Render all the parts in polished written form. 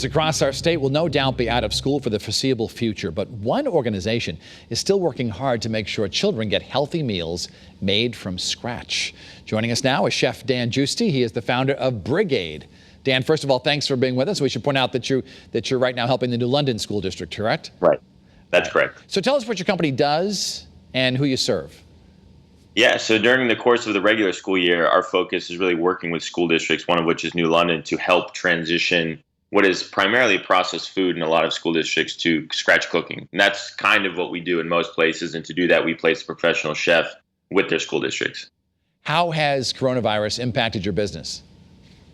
Across our state will no doubt be out of school for the foreseeable future, but one organization is still working hard to make sure children get healthy meals made from scratch. Joining us now is Chef Dan Giusti. He is the founder of Brigaid. Dan, first of all, thanks for being with us. We should point out that you're right now helping the New London School District, correct? Right. That's correct. So tell us what your company does and who you serve. Yeah, so during the course of the regular school year, our focus is really working with school districts, one of which is New London, to help transition what is primarily processed food in a lot of school districts to scratch cooking. And that's kind of what we do in most places. And to do that, we place a professional chef with their school districts. How has coronavirus impacted your business?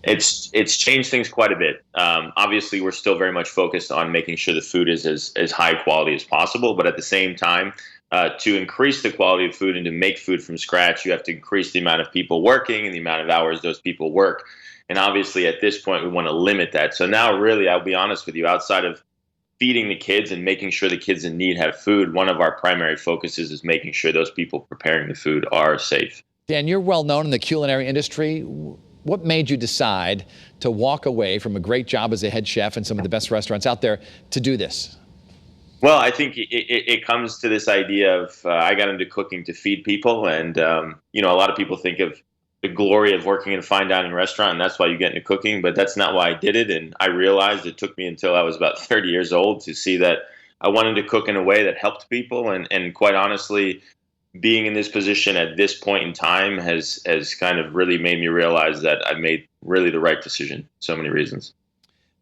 It's changed things quite a bit. Obviously, we're still very much focused on making sure the food is as high quality as possible. But at the same time, to increase the quality of food and to make food from scratch, you have to increase the amount of people working and the amount of hours those people work. And obviously, at this point, we want to limit that. So now, really, I'll be honest with you, outside of feeding the kids and making sure the kids in need have food, one of our primary focuses is making sure those people preparing the food are safe. Dan, you're well known in the culinary industry. What made you decide to walk away from a great job as a head chef in some of the best restaurants out there to do this? Well, I think it comes to this idea of I got into cooking to feed people. And, a lot of people think of the glory of working in a fine dining restaurant, and that's why you get into cooking. But that's not why I did it. And I realized it took me until I was about 30 years old to see that I wanted to cook in a way that helped people. And quite honestly, being in this position at this point in time has kind of really made me realize that I've made really the right decision. So many reasons.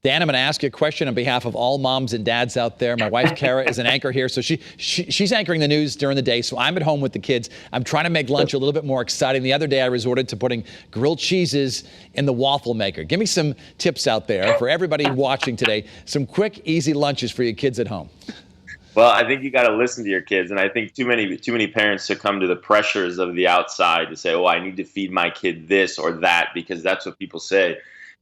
Dan, I'm going to ask you a question on behalf of all moms and dads out there. My wife, Kara, is an anchor here, so she's anchoring the news during the day, so I'm at home with the kids. I'm trying to make lunch a little bit more exciting. The other day, I resorted to putting grilled cheeses in the waffle maker. Give me some tips out there for everybody watching today, some quick, easy lunches for your kids at home. Well, I think you got to listen to your kids, and I think too many parents succumb to the pressures of the outside to say, "Oh, I need to feed my kid this or that," because that's what people say.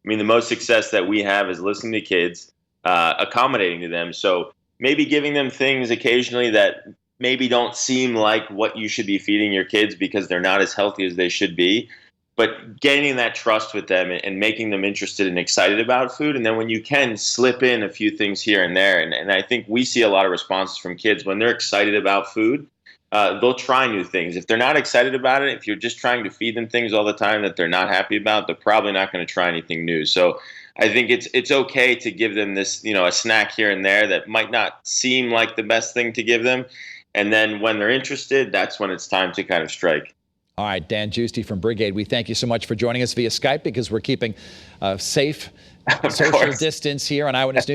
I mean, the most success that we have is listening to kids, accommodating to them. So maybe giving them things occasionally that maybe don't seem like what you should be feeding your kids because they're not as healthy as they should be, but gaining that trust with them and making them interested and excited about food. And then when you can, slip in a few things here and there. And I think we see a lot of responses from kids when they're excited about food. They'll try new things. If they're not excited about it, if you're just trying to feed them things all the time that they're not happy about, they're probably not going to try anything new. So I think it's okay to give them this, a snack here and there that might not seem like the best thing to give them. And then when they're interested, that's when it's time to kind of strike. All right, Dan Giusti from Brigaid, we thank you so much for joining us via Skype because we're keeping safe social distance here on Eyewitness News.